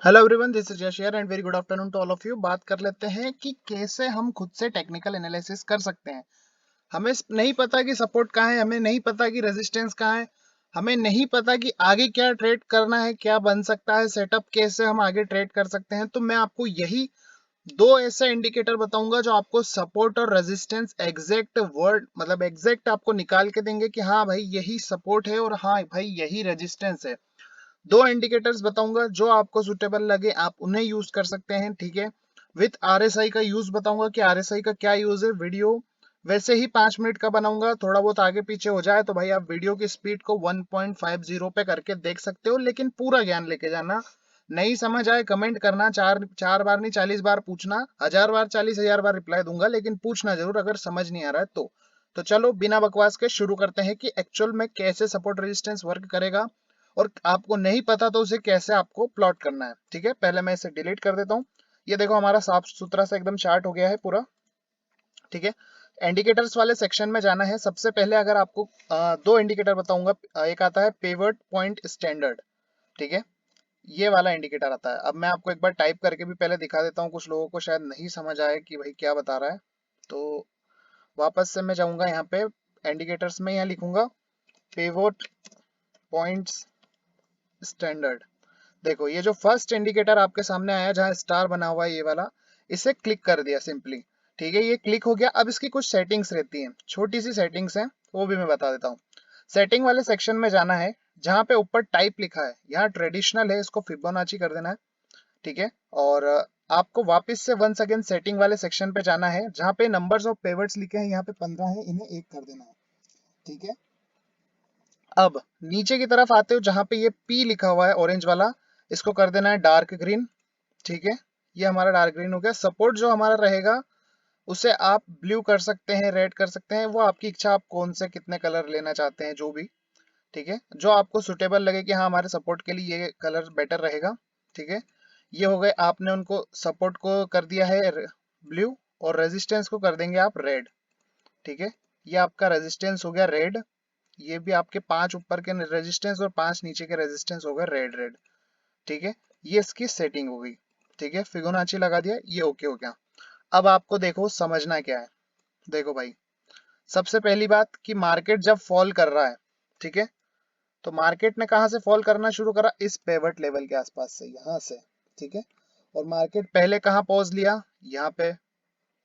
Hello everyone, this is Yash here and very good afternoon to all of you. बात कर लेते हैं कि कैसे हम खुद से टेक्निकल एनालिसिस कर सकते हैं। हमें नहीं पता कि सपोर्ट कहाँ है, हमें नहीं पता कि रेजिस्टेंस कहाँ है, हमें नहीं पता कि आगे क्या ट्रेड करना है, क्या बन सकता है सेटअप, कैसे हम आगे ट्रेड कर सकते हैं। तो मैं आपको यही दो ऐसे इंडिकेटर बताऊंगा जो आपको सपोर्ट और रेजिस्टेंस एग्जैक्ट वर्ड मतलब एग्जैक्ट आपको निकाल के देंगे कि हाँ भाई यही सपोर्ट है और हाँ भाई यही रेजिस्टेंस है। दो इंडिकेटर्स बताऊंगा जो आपको सुटेबल लगे, आप उन्हें यूज कर सकते हैं। ठीक है, विथ आरएसआई का यूज बताऊंगा कि आरएसआई का क्या यूज है। वीडियो वैसे ही 5 मिनट का बनाऊंगा, थोड़ा बहुत आगे पीछे हो जाए तो भाई आप वीडियो की स्पीड को 1.50 पे करके देख सकते हो, लेकिन पूरा ज्ञान लेके जाना। नहीं समझ आए कमेंट करना, चार चार बार नहीं 40 बार पूछना, 1000 बार 40,000 बार रिप्लाई दूंगा, लेकिन पूछना जरूर अगर समझ नहीं आ रहा है तो चलो बिना बकवास के शुरू करते हैं कि एक्चुअल में कैसे सपोर्ट रेजिस्टेंस वर्क करेगा और आपको नहीं पता तो उसे कैसे आपको प्लॉट करना है। ठीक है, पहले मैं इसे डिलीट कर देता हूँ। ये देखो हमारा साफ सुथरा सा एकदम चार्ट हो गया है पूरा। ठीक है, इंडिकेटर्स वाले सेक्शन में जाना है। सबसे पहले अगर आपको दो इंडिकेटर बताऊंगा, एक आता है पिवट पॉइंट स्टैंडर्ड। ठीक है, ये वाला इंडिकेटर आता है। अब मैं आपको एक बार टाइप करके भी पहले दिखा देता हूँ, कुछ लोगों को शायद नहीं समझ आए कि भाई क्या बता रहा है। तो वापस से मैं जाऊंगा यहाँ पे इंडिकेटर्स में, यहाँ लिखूंगा पिवट पॉइंट्स स्टैंडर्ड। देखो ये जो फर्स्ट इंडिकेटर आपके सामने आया जहां स्टार बना हुआ है ये वाला, इसे क्लिक कर दिया सिंपली। ठीक है, ये क्लिक हो गया। अब इसकी कुछ सेटिंग्स रहती हैं, छोटी सी सेटिंग्स हैं, वो भी मैं बता देता हूँ। सेटिंग वाले सेक्शन में जाना है, जहां पे ऊपर टाइप लिखा है, यहाँ ट्रेडिशनल है, इसको फिबोनाची कर देना है। ठीक है, और आपको वापस से वंस अगेन सेटिंग वाले सेक्शन पे जाना है, जहां पे नंबर्स ऑफ पेवर्ट्स लिखे हैं, यहाँ पे 15 है, इन्हें 1 कर देना है। ठीक है, अब नीचे की तरफ आते हो जहां पे ये पी लिखा हुआ है ऑरेंज वाला, इसको कर देना है डार्क ग्रीन। ठीक है, ये हमारा डार्क ग्रीन हो गया। सपोर्ट जो हमारा रहेगा उसे आप ब्लू कर सकते हैं, रेड कर सकते हैं, वो आपकी इच्छा, आप कौन से कितने कलर लेना चाहते हैं जो भी। ठीक है, जो आपको सुटेबल लगे कि हाँ हमारे सपोर्ट के लिए ये कलर बेटर रहेगा। ठीक है, ये हो गए, आपने उनको सपोर्ट को कर दिया है ब्लू और रेजिस्टेंस को कर देंगे आप रेड। ठीक है, ये आपका रेजिस्टेंस हो गया रेड। ये भी आपके 5 ऊपर के रेजिस्टेंस और 5 नीचे के रेजिस्टेंस हो गए रेड रेड। ठीक है, ये इसकी सेटिंग हो गई। ठीक है, फिबोनाची लगा दिया, ये ओके हो गया। अब आपको देखो समझना क्या है। देखो भाई, सबसे पहली बात कि मार्केट जब फॉल कर रहा है, ठीक है, तो मार्केट ने कहां से फॉल करना शुरू करा, इस पेवट लेवल के आसपास से, यहां से। ठीक है, और मार्केट पहले कहां पॉज लिया, यहाँ पे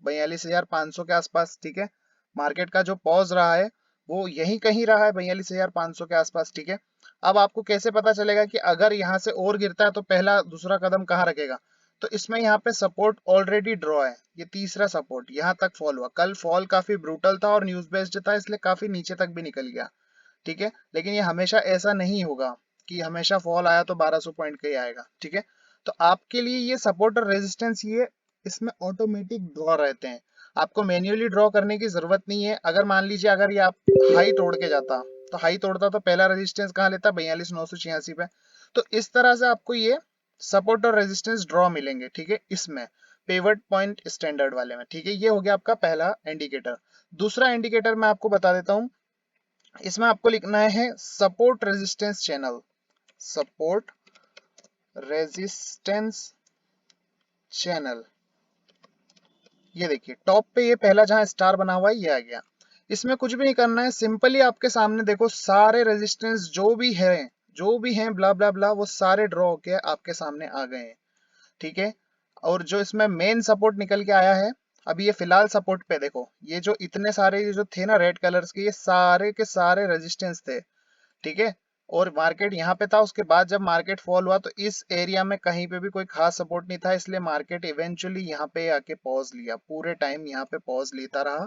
42,500 के आसपास। ठीक है, मार्केट का जो पॉज रहा है वो यही कहीं रहा है, 42,500 के आसपास। ठीक है, अब आपको कैसे पता चलेगा कि अगर यहाँ से और गिरता है तो पहला दूसरा कदम कहाँ रखेगा। तो इसमें यहाँ पे सपोर्ट ऑलरेडी ड्रॉ है, ये तीसरा सपोर्ट यहाँ तक फॉल हुआ। कल फॉल काफी ब्रूटल था और न्यूज बेस्ड था, इसलिए काफी नीचे तक भी निकल गया। ठीक है, लेकिन ये हमेशा ऐसा नहीं होगा कि हमेशा फॉल आया तो 1200 पॉइंट का ही आएगा। ठीक है, तो आपके लिए ये सपोर्ट और रेजिस्टेंस, ये इसमें ऑटोमेटिक ड्रॉ रहते हैं, आपको मैन्युअली ड्रॉ करने की जरूरत नहीं है। अगर मान लीजिए अगर ये आप हाई तोड़ के जाता, तो हाई तोड़ता तो पहला रेजिस्टेंस कहाँ लेता, 42,986 पे। तो इस तरह से आपको ये सपोर्ट और रेजिस्टेंस ड्रॉ मिलेंगे। ठीक है, इसमें पेवट पॉइंट स्टैंडर्ड वाले में। ठीक है, ये हो गया आपका पहला इंडिकेटर। दूसरा इंडिकेटर मैं आपको बता देता हूँ, इसमें आपको लिखना है support resistance channel. Support resistance channel, ये देखिए टॉप पे ये पहला जहां स्टार बना हुआ है ये आ गया। इसमें कुछ भी नहीं करना है, सिंपली आपके सामने देखो सारे रेजिस्टेंस जो भी हैं ब्ला ब्ला ब्ला, वो सारे ड्रॉ होके आपके सामने आ गए हैं। ठीक है, और जो इसमें मेन सपोर्ट निकल के आया है, अभी ये फिलहाल सपोर्ट पे देखो, ये जो इतने सारे ये जो थे ना रेड कलर्स के, ये सारे के सारे रेजिस्टेंस थे। ठीक है, और मार्केट यहाँ पे था, उसके बाद जब मार्केट फॉल हुआ तो इस एरिया में कहीं पे भी कोई खास सपोर्ट नहीं था, इसलिए मार्केट इवेंचुअली यहाँ पे आके पॉज लिया, पूरे टाइम यहाँ पे पॉज लेता रहा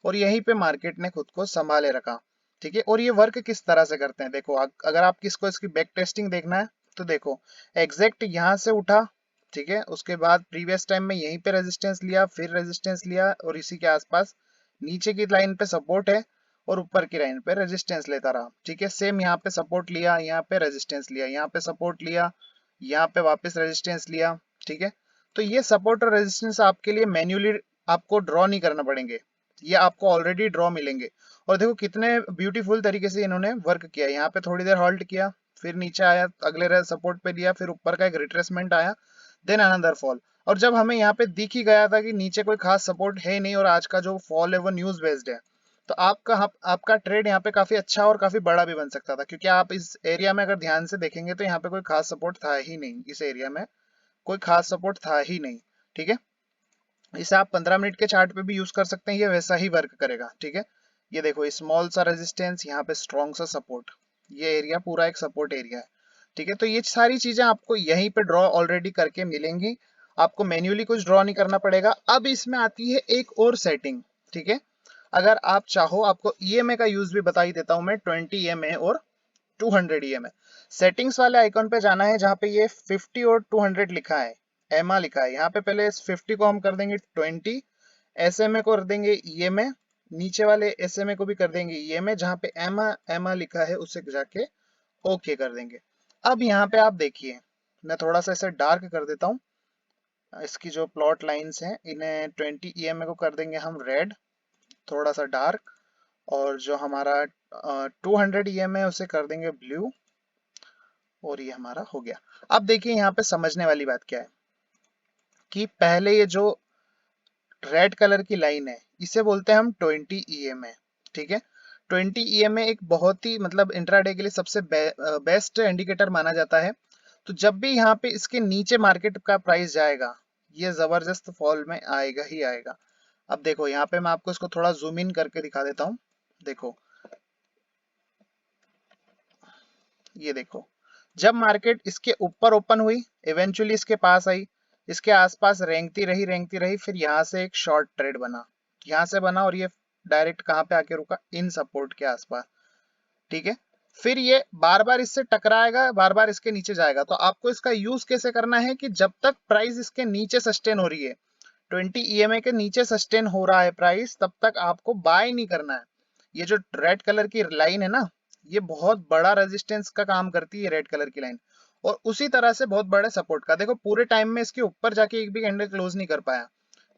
और यहीं पे मार्केट ने खुद को संभाले रखा। ठीक है, और ये वर्क किस तरह से करते हैं देखो, अगर आप किसको इसकी बैक टेस्टिंग देखना है तो देखो, एग्जैक्ट यहाँ से उठा। ठीक है, उसके बाद प्रीवियस टाइम में यहीं पे रेजिस्टेंस लिया, फिर रेजिस्टेंस लिया, और इसी के आसपास नीचे की लाइन पे सपोर्ट है और ऊपर की लाइन पे रेजिस्टेंस लेता रहा। ठीक है, सेम यहाँ पे सपोर्ट लिया, यहाँ पे रेजिस्टेंस लिया, यहाँ पे सपोर्ट लिया, यहाँ पे वापस रेजिस्टेंस लिया। ठीक है, तो ये सपोर्ट और रेजिस्टेंस आपके लिए मैन्युअली आपको ड्रॉ नहीं करना पड़ेंगे, ये आपको ऑलरेडी ड्रॉ मिलेंगे। और देखो कितने ब्यूटीफुल तरीके से इन्होंने वर्क किया, यहाँ पे थोड़ी देर हॉल्ट किया, फिर नीचे आया, अगले सपोर्ट पे लिया, फिर ऊपर का एक रिट्रेसमेंट आया, देन अनदर फॉल। और जब हमें यहाँ पे दिख ही गया था कि नीचे कोई खास सपोर्ट है नहीं और आज का जो फॉल है वो न्यूज बेस्ड है, तो आपका ट्रेड यहाँ पे काफी अच्छा और काफी बड़ा भी बन सकता था, क्योंकि आप इस एरिया में अगर ध्यान से देखेंगे तो यहाँ पे कोई खास सपोर्ट था ही नहीं, इस एरिया में कोई खास सपोर्ट था ही नहीं। ठीक है, इसे आप 15 मिनट के चार्ट पे भी यूज कर सकते हैं, ये वैसा ही वर्क करेगा। ठीक है, ये देखो स्मॉल सा रेजिस्टेंस, यहाँ पे स्ट्रॉन्ग सा सपोर्ट, ये एरिया पूरा एक सपोर्ट एरिया है। ठीक है, तो ये सारी चीजें आपको यहीं पे ड्रॉ ऑलरेडी करके मिलेंगी, आपको मैन्युअली कुछ ड्रॉ नहीं करना पड़ेगा। अब इसमें आती है एक और सेटिंग। ठीक है, अगर आप चाहो, आपको ईएमए का यूज भी बता ही देता हूं मैं, 20 ईएमए और 200 ईएमए। सेटिंग्स वाले आइकॉन पे जाना है जहां पे ये 50 और 200 लिखा है, एमा लिखा है, यहाँ पे पहले इस 50 को हम कर देंगे 20, एसएमए को कर देंगे ईएमए, नीचे वाले एसएमए को भी कर देंगे ईएमए, जहां पे एमा एमा लिखा है उसे जाके ओके कर देंगे। अब यहाँ पे आप देखिए, मैं थोड़ा सा इसे डार्क कर देता हूँ, इसकी जो प्लॉट लाइंस हैं इन्हें 20 ईएमए को कर देंगे हम रेड, थोड़ा सा डार्क, और जो हमारा 200 ईएमए उसे कर देंगे ब्लू, और ये हमारा हो गया। अब देखिए यहाँ पे समझने वाली बात क्या है कि पहले ये जो रेड कलर की लाइन है इसे बोलते हैं हम 20 ईएमए। ठीक है, 20 ईएमए एक बहुत ही मतलब इंट्राडे के लिए सबसे बेस्ट इंडिकेटर माना जाता है। तो जब भी यहाँ पे इसके नीचे मार्केट का प्राइस जाएगा, ये जबरदस्त फॉल में आएगा ही आएगा। अब देखो यहाँ पे मैं आपको इसको थोड़ा जूम इन करके दिखा देता हूँ। देखो, ये देखो, जब मार्केट इसके ऊपर ओपन हुई, इवेंचुअली इसके पास आई, इसके आसपास रेंगती रही, फिर यहाँ से एक शॉर्ट ट्रेड बना, यहाँ से बना, और ये डायरेक्ट कहाँ पे आके रुका, इन सपोर्ट के आसपास। ठीक है, फिर ये बार बार इससे टकराएगा, बार बार इसके नीचे जाएगा। तो आपको इसका यूज कैसे करना है कि जब तक प्राइस इसके नीचे सस्टेन हो रही है, 20 ईएमए के नीचे सस्टेन हो रहा है प्राइस, तब तक आपको बाय नहीं करना है। ये जो रेड कलर की लाइन है ना, ये बहुत बड़ा रेजिस्टेंस का काम करती है रेड कलर की लाइन, और उसी तरह से बहुत बड़े सपोर्ट का। देखो पूरे टाइम में इसके ऊपर जाके एक भी कैंडल क्लोज नहीं कर पाया।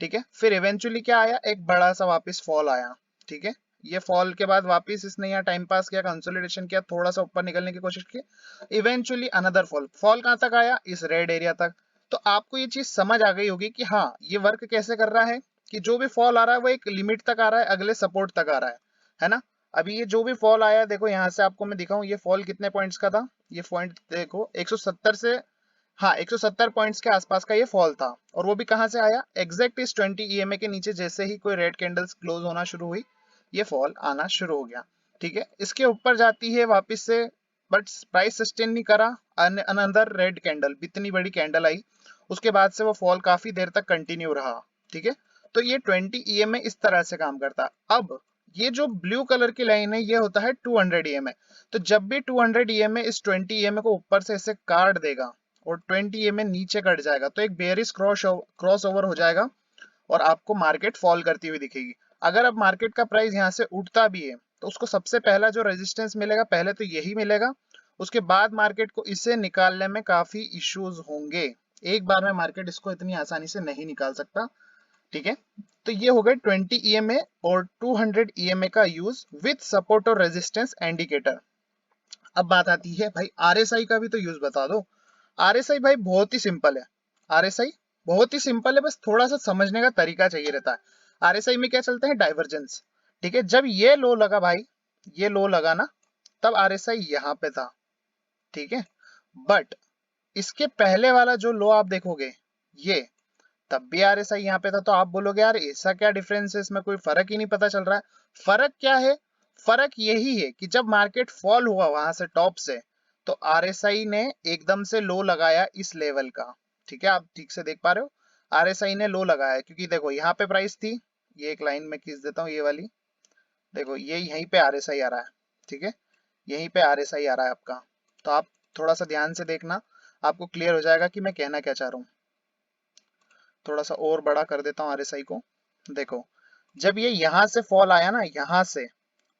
ठीक है, फिर इवेंचुअली क्या आया, एक बड़ा सा वापस फॉल आया। ठीक है, ये फॉल के बाद वापस इसने यहाँ टाइम पास किया, कंसोलिडेशन किया, थोड़ा सा ऊपर निकलने की कोशिश की, इवेंचुअली अनदर फॉल। फॉल कहाँ तक आया, इस रेड एरिया तक। तो आपको ये चीज समझ आ गई होगी कि हाँ ये वर्क कैसे कर रहा है, कि जो भी फॉल आ रहा है वो एक लिमिट तक आ रहा है, अगले सपोर्ट तक आ रहा है ना। अभी ये जो भी फॉल आया, देखो यहाँ से आपको मैं दिखाऊं, ये फॉल कितने पॉइंट्स का था, ये पॉइंट देखो 170 से, हाँ 170 पॉइंट्स के आसपास का ये फॉल था। और वो भी कहाँ से आया, एग्जैक्ट इस 20 ईएमए के नीचे जैसे ही कोई रेड कैंडल्स क्लोज होना शुरू हुई, ये फॉल आना शुरू हो गया। ठीक है, इसके ऊपर जाती है वापस से, बट प्राइस सस्टेन नहीं करा, अनदर रेड कैंडल, इतनी बड़ी कैंडल आई, उसके बाद से वो फॉल काफी देर तक कंटिन्यू रहा। ठीक है, तो ये 20 ईएमए इस तरह से काम करता है। अब ये जो ब्लू कलर की लाइन है ये होता है 200 ईएमए। तो जब भी 200 ईएमए इस 20 ईएमए को ऊपर से ऐसे काट देगा और 20 ईएमए नीचे कट जाएगा, तो एक बेयरिश क्रॉस ओवर हो जाएगा और आपको मार्केट फॉल करती हुई दिखेगी। अगर अब मार्केट का प्राइस यहाँ से उठता भी है तो उसको सबसे पहला जो रेजिस्टेंस मिलेगा, पहले तो यही मिलेगा, उसके बाद मार्केट को इसे निकालने में काफी इश्यूज होंगे। एक बार में मार्केट इसको इतनी आसानी से नहीं निकाल सकता। ठीक है, तो ये हो गए 20 ईएमए और 200 ईएमए का यूज विथ सपोर्ट और रेजिस्टेंस इंडिकेटर। अब बात आती है भाई आरएसआई का भी तो यूज बता दो। आरएसआई भाई बहुत ही सिंपल है, आरएसआई बहुत ही सिंपल है, बस थोड़ा सा समझने का तरीका चाहिए रहता है। आरएसआई में क्या चलता है, डाइवर्जेंस। ठीक है, जब ये लो लगा भाई, ये लो लगा ना, तब आरएसआई यहाँ पे था। ठीक है, बट इसके पहले वाला जो लो आप देखोगे, ये तब भी आरएसआई यहाँ पे था, तो आप बोलोगे यार ऐसा क्या डिफरेंस है, इसमें कोई फर्क ही नहीं पता चल रहा है। फर्क क्या है, फर्क यही है कि जब मार्केट फॉल हुआ वहां से टॉप से, तो आरएसआई ने एकदम से लो लगाया इस लेवल का। ठीक है, आप ठीक से देख पा रहे हो, आरएसआई ने लो लगाया, क्योंकि देखो यहाँ पे प्राइस थी, ये एक लाइन में खींच देता हूँ ये वाली, देखो ये यहीं पे आरएसआई आ रहा है। ठीक है, यहीं पे आरएसआई आ रहा है आपका, तो आप थोड़ा सा ध्यान से देखना, आपको क्लियर हो जाएगा कि मैं कहना क्या चाह रहा हूँ। थोड़ा सा और बड़ा कर देता हूँ आरएसआई को। देखो, जब ये यहां से फॉल आया ना, यहां से,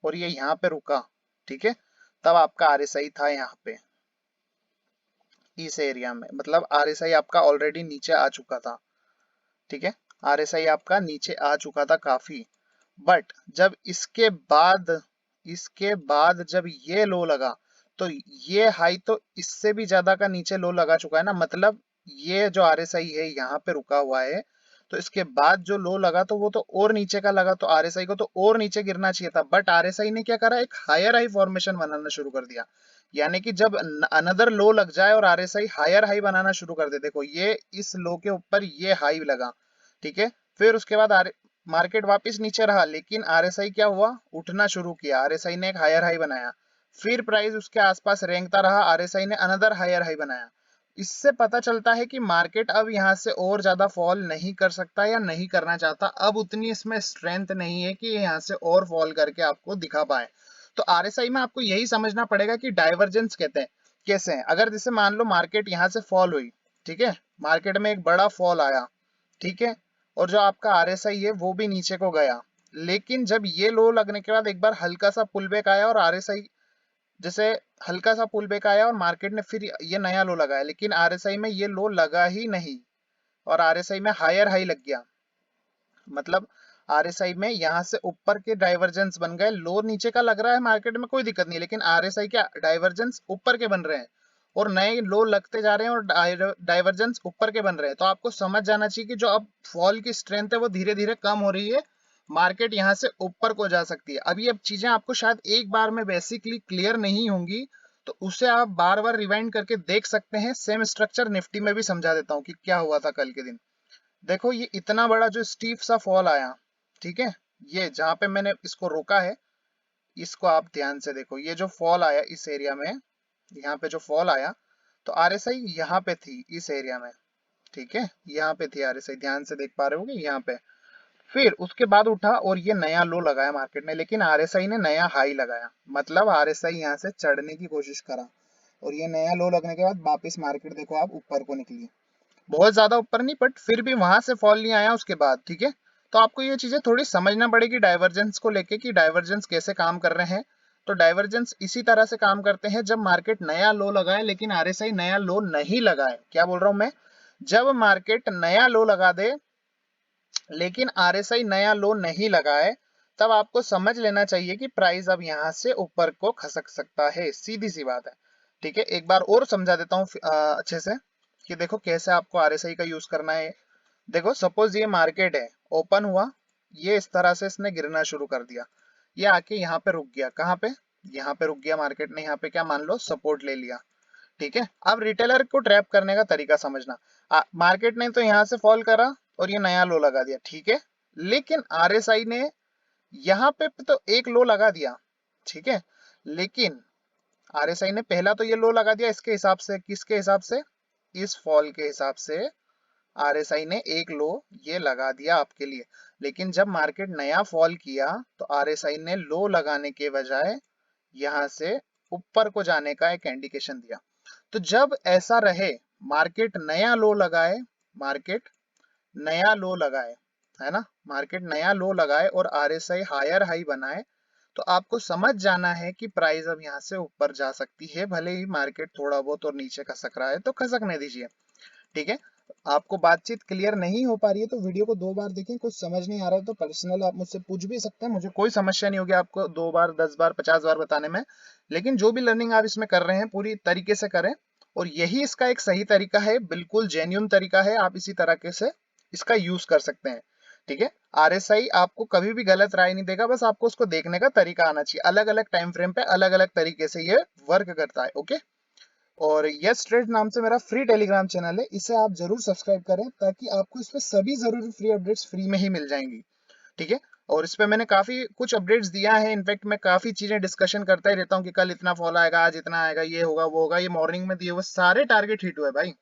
और ये यहाँ पे रुका, ठीक है, तब आपका आरएसआई था यहाँ पे इस एरिया में, मतलब आरएसआई आपका ऑलरेडी नीचे आ चुका था। ठीक है, आरएसआई आपका नीचे आ चुका था काफी, बट जब इसके बाद जब ये लो लगा, तो ये हाई तो इससे भी ज्यादा का नीचे लो लगा चुका है ना, मतलब ये जो आरएसआई है यहाँ पे रुका हुआ है, तो इसके बाद जो लो लगा तो वो तो और नीचे का लगा, तो आरएसआई को तो और नीचे गिरना चाहिए था, बट आरएसआई ने क्या करा, एक हायर हाई फॉर्मेशन बनाना शुरू कर दिया। यानी कि जब अनदर लो लग जाए और आरएसआई हायर हाई बनाना शुरू कर दे, देखो ये इस लो के ऊपर ये हाई लगा, ठीक है, फिर उसके बाद मार्केट वापस नीचे रहा, लेकिन आरएसआई क्या हुआ, उठना शुरू किया, आरएसआई ने एक हायर हाई बनाया, फिर प्राइस उसके आसपास रेंगता रहा, आरएसआई ने अनदर हायर हाई बनाया। इससे पता चलता है कि मार्केट अब यहां से और ज्यादा फॉल नहीं कर सकता या नहीं करना चाहता, अब उतनी इसमें स्ट्रेंथ नहीं है कि यहां से और फॉल करके आपको दिखा पाए। तो आरएसआई में आपको यही समझना पड़ेगा कि डाइवर्जेंस कहते हैं कैसे हैं। अगर जैसे मान लो मार्केट यहाँ से फॉल हुई, ठीक है, मार्केट में एक बड़ा फॉल आया, ठीक है, और जो आपका आरएसआई है वो भी नीचे को गया, लेकिन जब ये लो लगने के बाद एक बार हल्का सा पुल बैक आया और आरएसआई जैसे हल्का सा पुल बैक आया और मार्केट ने फिर ये नया लो लगाया, लेकिन आरएसआई में ये लो लगा ही नहीं और आरएसआई में हायर हाई लग गया, मतलब आरएसआई में यहाँ से ऊपर के डाइवर्जेंस बन गए, लो नीचे का लग रहा है मार्केट में कोई दिक्कत नहीं, लेकिन आरएसआई के डाइवर्जेंस ऊपर के बन रहे हैं और नए लो लगते जा रहे हैं और डाइवर्जेंस ऊपर के बन रहे हैं। तो आपको समझ जाना चाहिए कि जो अब फॉल की स्ट्रेंथ है वो धीरे धीरे कम हो रही है, मार्केट यहाँ से ऊपर को जा सकती है। अभी अब चीजें आपको शायद एक बार में बेसिकली क्लियर नहीं होंगी, तो उसे आप बार बार रिवाइंड करके देख सकते हैं। सेम स्ट्रक्चर निफ्टी में भी समझा देता हूँ कि क्या हुआ था कल के दिन। देखो ये इतना बड़ा जो स्टीफ सा फॉल आया, ठीक है, ये जहां पे मैंने इसको रोका है, इसको आप ध्यान से देखो, ये जो फॉल आया इस एरिया में, यहाँ पे जो फॉल आया, तो आरएसआई यहाँ पे थी इस एरिया में, ठीक है, यहाँ पे थी आरएसआई, ध्यान से देख पा रहे होगे यहाँ पे, फिर उसके बाद उठा और ये नया लो लगाया मार्केट ने, लेकिन आरएसआई ने नया हाई लगाया, मतलब आरएसआई यहाँ से चढ़ने की कोशिश करा और ये नया लो लगने के बाद वापस मार्केट देखो आप ऊपर को निकली, बहुत ज्यादा ऊपर नहीं, बट फिर भी वहां से फॉल नहीं आया उसके बाद, ठीक है। तो आपको ये चीजें थोड़ी समझना पड़ेगी डाइवर्जेंस को लेके कि डाइवर्जेंस कैसे काम कर रहे हैं। तो डाइवर्जेंस इसी तरह से काम करते हैं, जब मार्केट नया लो लगाए लेकिन आरएसआई नया लो नहीं लगाए, क्या बोल रहा हूं मैं, जब मार्केट नया लो लगा दे लेकिन आरएसआई नया लो नहीं लगाए, तब आपको समझ लेना चाहिए कि प्राइस अब यहां से ऊपर को खसक सकता है, सीधी सी बात है, ठीक है। एक बार और समझा देता हूँ अच्छे से कि देखो कैसे आपको आरएसआई का यूज करना है। देखो सपोज ये मार्केट है, ओपन हुआ, ये इस तरह से इसने गिरना शुरू कर दिया, ये आके यहाँ पे रुक गया, कहाँ पे, यहाँ पे रुक गया, मार्केट ने यहाँ पे क्या मान लो सपोर्ट ले लिया, ठीक है। अब रिटेलर को ट्रैप करने का तरीका समझना, मार्केट ने तो यहाँ से फॉल करा और ये नया लो लगा दिया, ठीक है, लेकिन आरएसआई ने यहाँ पे तो एक लो लगा दिया, ठीक है, लेकिन आरएसआई ने पहला तो ये लो लगा दिया इसके हिसाब से, किसके हिसाब से, इस फॉल के हिसाब से आरएसआई ने एक लो ये लगा दिया आपके लिए, लेकिन जब मार्केट नया फॉल किया तो आरएसआई ने लो लगाने के बजाय यहां से ऊपर को जाने का एक इंडिकेशन दिया। तो जब ऐसा रहे, मार्केट नया लो लगाए, मार्केट नया लो लगाए, है ना, मार्केट नया लो लगाए और आरएसआई हायर हाई बनाए, तो आपको समझ जाना है कि प्राइस अब यहाँ से ऊपर जा सकती है, भले ही मार्केट थोड़ा बहुत और नीचे खसक रहा है तो खसकने दीजिए, ठीक है। आपको बातचीत क्लियर नहीं हो पा रही है तो वीडियो को 2 बार देखें, कुछ समझ नहीं आ रहा है तो पर्सनल आप मुझसे पूछ भी सकते हैं, मुझे कोई समस्या नहीं होगी आपको 2 बार 10 बार 50 बार बताने में, लेकिन जो भी लर्निंग आप इसमें कर रहे हैं पूरी तरीके से करें, और यही इसका एक सही तरीका है, बिल्कुल जेन्युइन तरीका है, आप इसी तरीके से इसका यूज कर सकते हैं, ठीक है। आरएसआई आपको कभी भी गलत राय नहीं देगा, बस आपको उसको देखने का तरीका आना चाहिए, अलग अलग टाइम फ्रेम पे अलग अलग तरीके से ये वर्क करता है, ओके। और यस ट्रेड नाम से मेरा फ्री टेलीग्राम चैनल है, इसे आप जरूर सब्सक्राइब करें ताकि आपको इस पे सभी जरूरी फ्री अपडेट्स फ्री में ही मिल जाएंगी, ठीक है। और इस पे मैंने काफी कुछ अपडेट्स दिया है, इनफैक्ट मैं काफी चीजें डिस्कशन करता ही रहता हूँ कि कल इतना फॉल आएगा, आज इतना आएगा, ये होगा वो होगा, ये मॉर्निंग में दिए हुए सारे टारगेट हिट हुए भाई,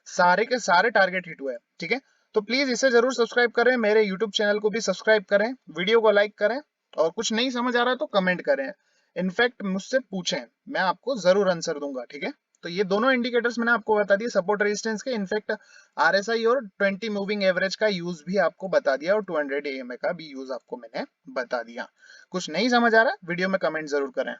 सारे के सारे टारगेट हिट हुए, ठीक है। तो प्लीज इसे जरूर सब्सक्राइब करें, मेरे यूट्यूब चैनल को भी सब्सक्राइब करें, वीडियो को लाइक करें, और कुछ नहीं समझ आ रहा है तो कमेंट करें, इनफैक्ट मुझसे पूछें, मैं आपको जरूर आंसर दूंगा, ठीक है। तो ये दोनों इंडिकेटर्स मैंने आपको बता दिए सपोर्ट रेजिस्टेंस के, इनफैक्ट आरएसआई और 20 मूविंग एवरेज का यूज भी आपको बता दिया और 200 एएमए का भी यूज आपको मैंने बता दिया। कुछ नहीं समझ आ रहा वीडियो में कमेंट जरूर करें।